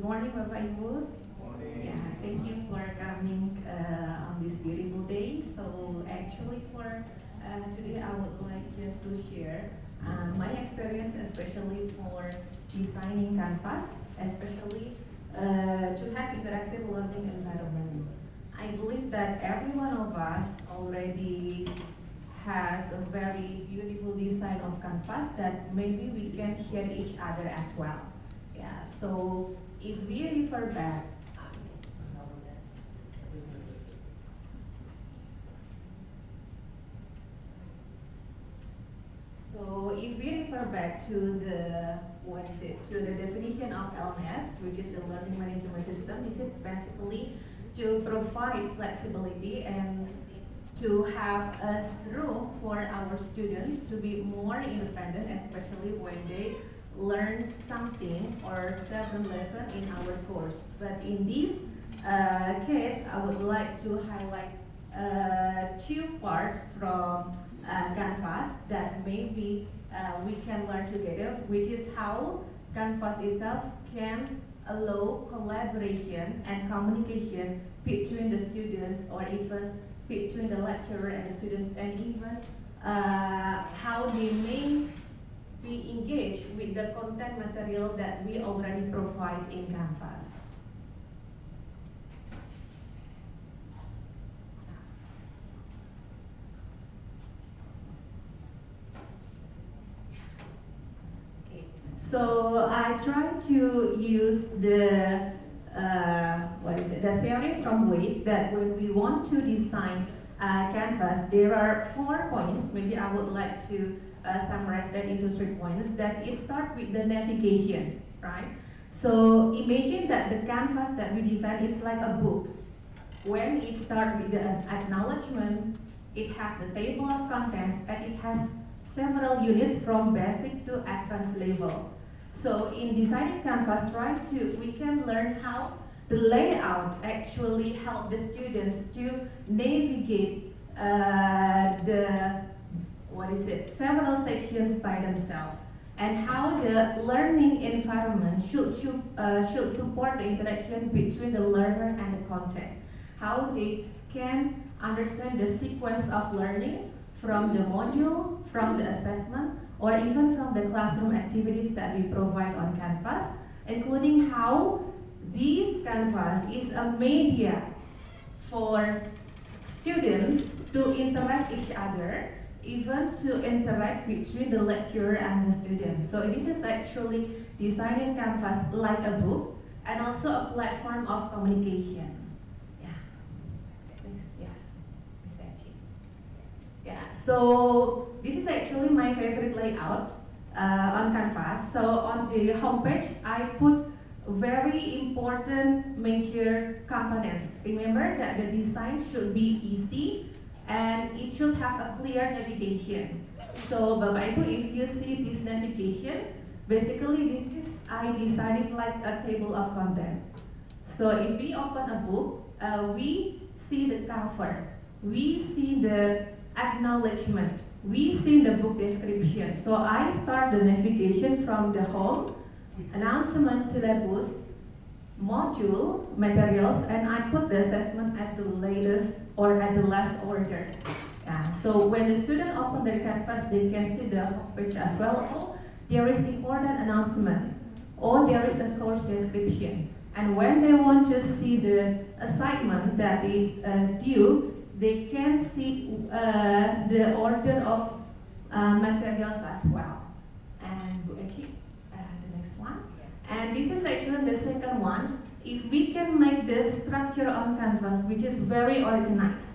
morning, Bapak Ibu. Morning. Yeah, thank you for coming on this beautiful day. So actually for today I would like just to share my experience, especially for designing Canvas, especially to have interactive learning environment. I believe that every one of us already has a very beautiful design of Canvas that maybe we can share each other as well. Yeah, so if we refer back, to the to the definition of LMS, which is the learning management system, this is basically to provide flexibility and to have a room for our students to be more independent, especially when they learn something or certain lesson in our course. But in this case, I would like to highlight two parts from Canvas that maybe we can learn together, which is how Canvas itself can allow collaboration and communication between the students or even between the lecturer and the students, and even how they may be engaged with the content material that we already provide in Canvas. Okay. So I try to use the the theory from Wade that when we want to design Canvas, there are 4 points. Maybe I would like to summarize that into 3 points. That it starts with the navigation, right? So imagine that the Canvas that we design is like a book. When it starts with the acknowledgement, it has the table of contents and it has several units from basic to advanced level. So in designing Canvas, we can learn how the layout actually help the students to navigate several sections by themselves, and how the learning environment should support the interaction between the learner and the content. How they can understand the sequence of learning from the module, from the assessment, or even from the classroom activities that we provide on Canvas, including how this Canvas is a media for students to interact each other, even to interact between the lecturer and the student. So this is actually designing Canvas like a book and also a platform of communication. Yeah, so this is actually my favorite layout on Canvas. So on the homepage, I put very important major components. Remember that the design should be easy and it should have a clear navigation. So Bapak Ibu, if you see this navigation, basically I designed it like a table of content. So if we open a book, we see the cover, we see the acknowledgement, we see the book description. So I start the navigation from the home, announcement, syllabus, module, materials, and I put the assessment at the latest or at the last order. Yeah. So when the student open their Canvas, they can see the homepage as well. Oh, there is important announcement, or there is a course description. And when they want to see the assignment that is due, they can see the order of materials as well. And the next one. And this is actually the second one. If we can make the structure on Canvas, which is very organized,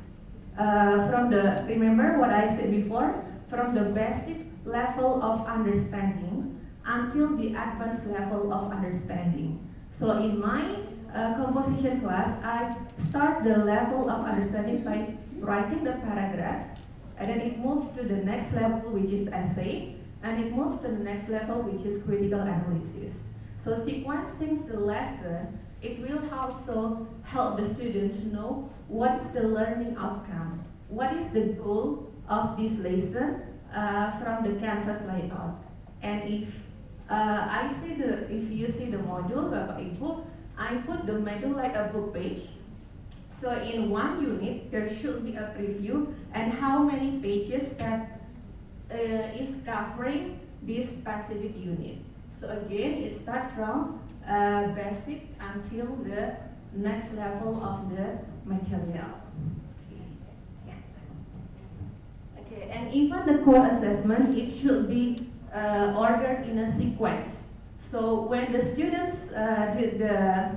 remember what I said before, from the basic level of understanding until the advanced level of understanding. So in my composition class, I start the level of understanding by writing the paragraphs, and then it moves to the next level, which is essay, and it moves to the next level, which is critical analysis. So sequencing the lesson, it will also help the student to know what is the learning outcome, what is the goal of this lesson from the Canvas layout. And if you see the module, Bapak Ibu, I put the module like a book page. So in one unit, there should be a preview and how many pages that is covering this specific unit. So again, it starts from basic until the next level of the material. Okay, and even the core assessment, it should be ordered in a sequence. So when the students did the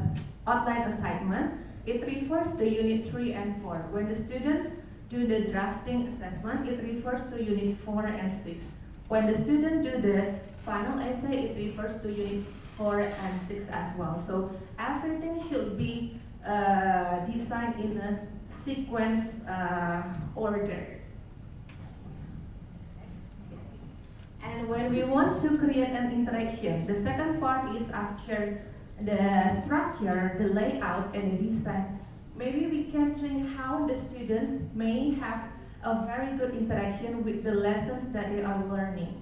outline assignment, it refers to Unit 3 and 4. When the students do the drafting assessment, it refers to Unit 4 and 6. When the student do the final essay, it refers to Unit 4 and 6 as well. So everything should be designed in a sequence order. And when we want to create an interaction, the second part is after the structure, the layout, and the design. Maybe we can think how the students may have a very good interaction with the lessons that they are learning.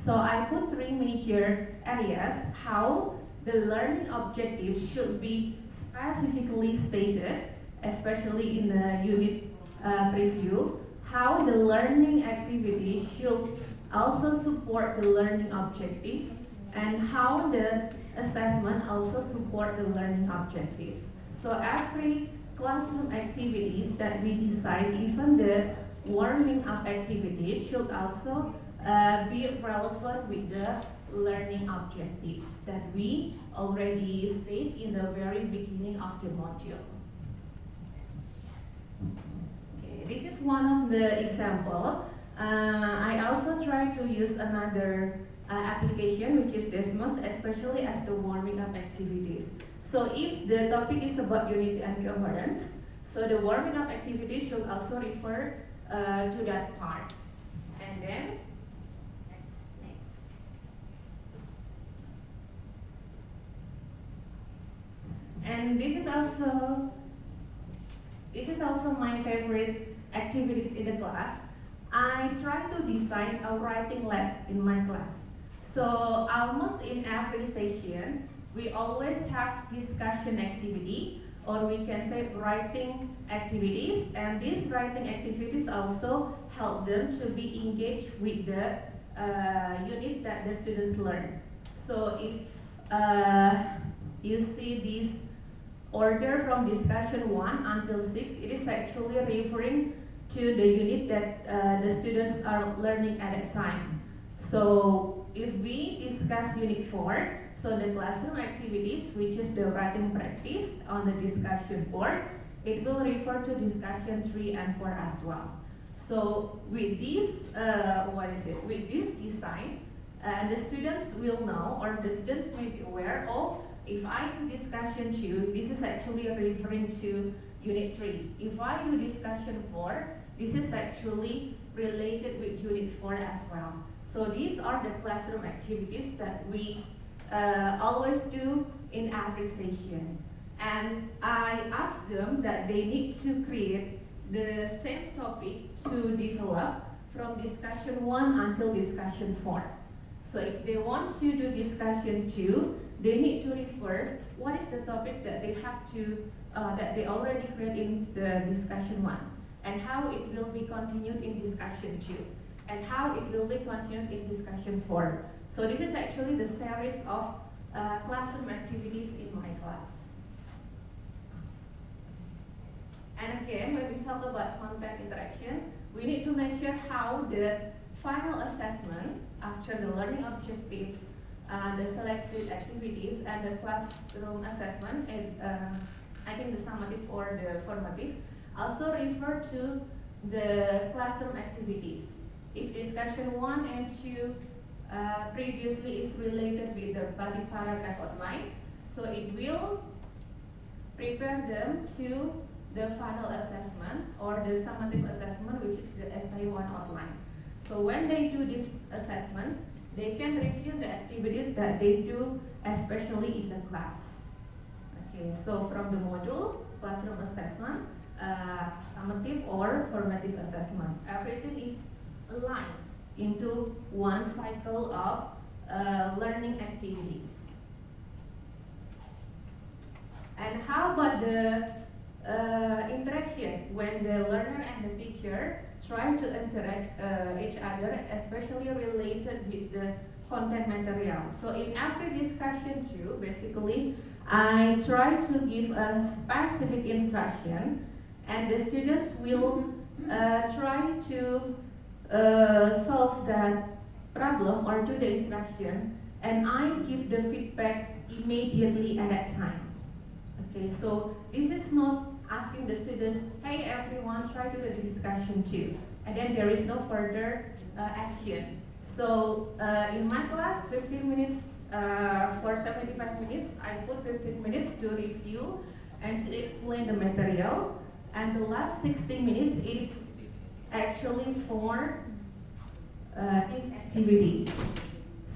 So I put three major areas how the learning objectives should be specifically stated, especially in the unit preview, how the learning activity should also support the learning objective, and how the assessment also support the learning objective. So every classroom activities that we decide, even the warming up activities, should also be relevant with the learning objectives that we already state in the very beginning of the module. Okay, this is one of the example. I also try to use another application, which is Desmos, especially as the warming up activities. So if the topic is about unity and coherence, so the warming up activity should also refer to that part. And then, next. And this is also my favorite activities in the class. I try to design a writing lab in my class. So almost in every session, we always have discussion activity, or we can say writing activities, and these writing activities also help them to be engaged with the unit that the students learn. So if you see this order from discussion 1 until 6, it is actually referring to the unit that the students are learning at that time. So if we discuss unit 4, so the classroom activities, which is the writing practice on the discussion board, it will refer to discussion 3 and 4 as well. So with this, with this design, the students will know, or the students may be aware of, if I do discussion 2, this is actually referring to unit 3. If I do discussion 4, this is actually related with unit 4 as well. So these are the classroom activities that we always do in every session. And I asked them that they need to create the same topic to develop from discussion 1 until discussion 4. So if they want to do discussion 2, they need to refer what is the topic that they have to, that they already created in the discussion 1, and how it will be continued in discussion 2, and how it will be continued in discussion 4. So this is actually the series of classroom activities in my class. And again, when we talk about content interaction, we need to make sure how the final assessment after the learning objective, the selected activities, and the classroom assessment, and I think the summative or the formative, also refer to the classroom activities. If discussion 1 and 2 previously is related with the body paragraph outline, so it will prepare them to the final assessment or the summative assessment, which is the essay 1 outline. So when they do this assessment, they can review the activities that they do, especially in the class. Okay, so from the module, classroom assessment, summative or formative assessment, everything is aligned into one cycle of learning activities. And how about the interaction when the learner and the teacher try to interact each other, especially related with the content material. So in every discussion too, basically, I try to give a specific instruction, and the students will try to solve that problem or do the instruction, and I give the feedback immediately at that time. Okay, so this is not asking the student, hey everyone, try to do the discussion too, and then there is no further action. So in my class, 15 minutes for 75 minutes, I put 15 minutes to review and to explain the material, and the last 60 minutes is actually for this activity.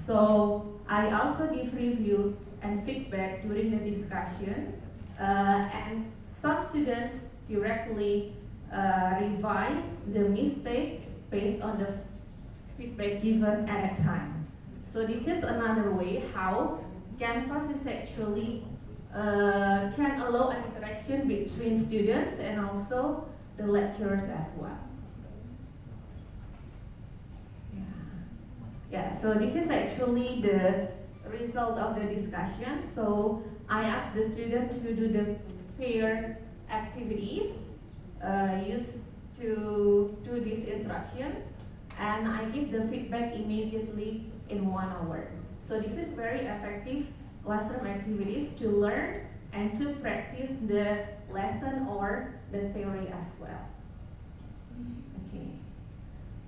So I also give reviews and feedback during the discussion, and some students directly revise the mistake based on the feedback given at a time. So this is another way how Canvas is actually can allow an interaction between students and also the lecturers as well. Yeah, so this is actually the result of the discussion. So I asked the student to do the pair activities used to do this instruction, and I give the feedback immediately in 1 hour. So this is very effective classroom activities to learn and to practice the lesson or the theory as well. Okay.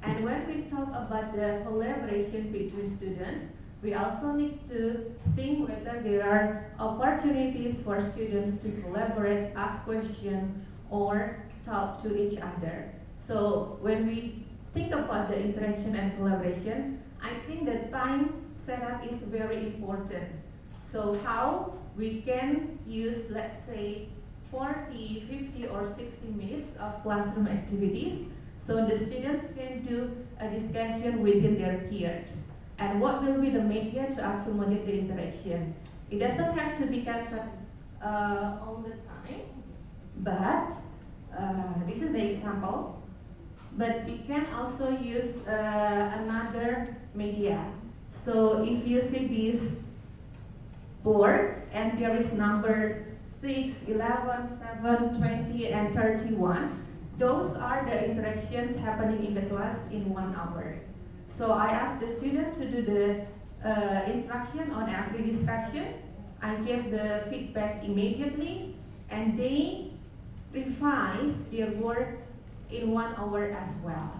And when we talk about the collaboration between students, we also need to think whether there are opportunities for students to collaborate, ask questions, or talk to each other. So when we think about the interaction and collaboration, I think the time setup is very important. So how we can use, let's say, 40, 50, or 60 minutes of classroom activities, so the students can do a discussion within their peers. And what will be the media to accommodate the interaction? It doesn't have to be Canvas all the time, but this is the example. But we can also use another media. So if you see this board, and there is number 6, 11, 7, 20, and 31, those are the interactions happening in the class in 1 hour. So I asked the student to do the instruction on every discussion. I gave the feedback immediately, and they revise their work in 1 hour as well.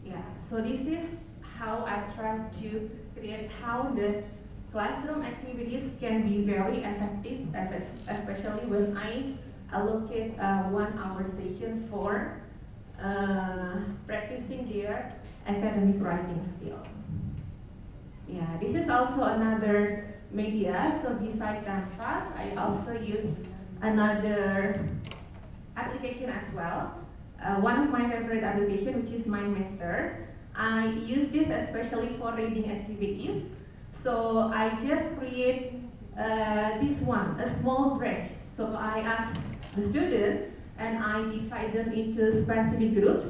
Yeah, so this is how I try to create how the classroom activities can be very effective, especially when I allocate a 1 hour session for practicing their academic writing skill. Yeah, this is also another media. So beside Canvas, I also use another application as well. One of my favorite application, which is MindMaster. I use this especially for reading activities. So I just create this one, a small branch. So I ask the students, and I divide them into specific groups,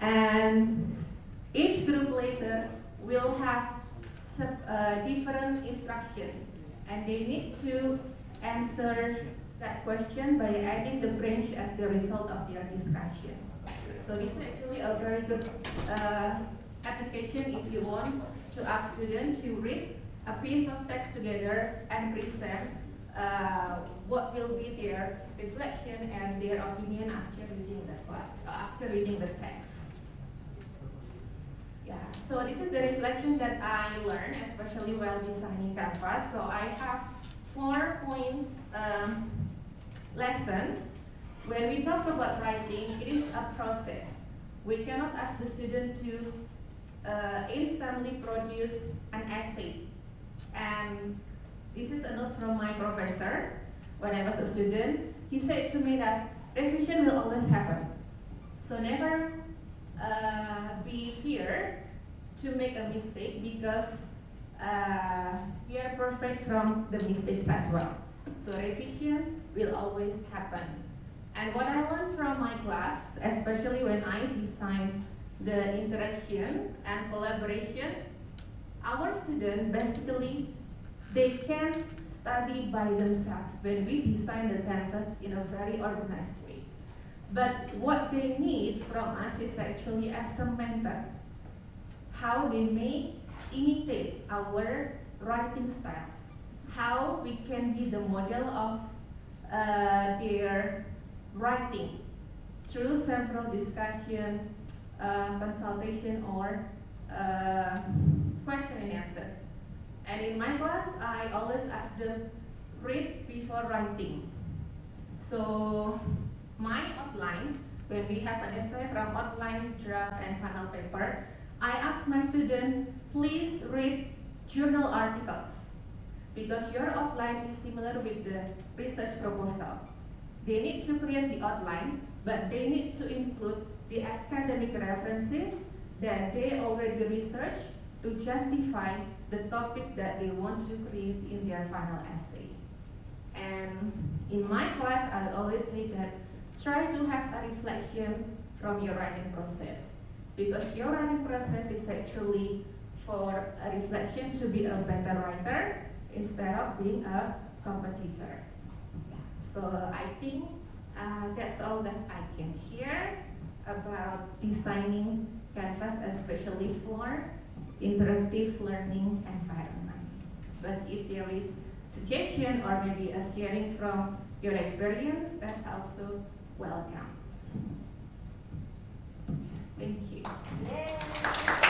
and each group later will have different instructions, and they need to answer that question by adding the branch as the result of their discussion. So this is actually a very good application if you want to ask students to read a piece of text together and present what will be their reflection and their opinion after reading the class, after reading the text. Yeah, so this is the reflection that I learned, especially while designing Canvas. So I have 4 points lessons. When we talk about writing, it is a process. We cannot ask the student to instantly produce an essay. And this is a note from my professor when I was a student. He said to me that revision will always happen. So never be feared to make a mistake, because we are perfect from the mistakes as well. So revision will always happen. And what I learned from my class, especially when I design the interaction and collaboration, our students basically, they can study by themselves when we design the canvas in a very organized way. But what they need from us is actually as a mentor, how they may imitate our writing style, how we can be the model of their writing through several discussion, consultation, or question and answer. And in my class, I always ask them, read before writing. So my outline, when we have an essay from outline, draft, and final paper, I ask my students, please read journal articles, because your outline is similar with the research proposal. They need to create the outline, but they need to include the academic references that they already researched to justify the topic that they want to create in their final essay. And in my class, I always say that try to have a reflection from your writing process, because your writing process is actually for a reflection to be a better writer instead of being a competitor. Yeah. So I think that's all that I can share about designing Canvas, especially for interactive learning environment. But if there is suggestion or maybe a sharing from your experience, that's also welcome. Thank you. Yay.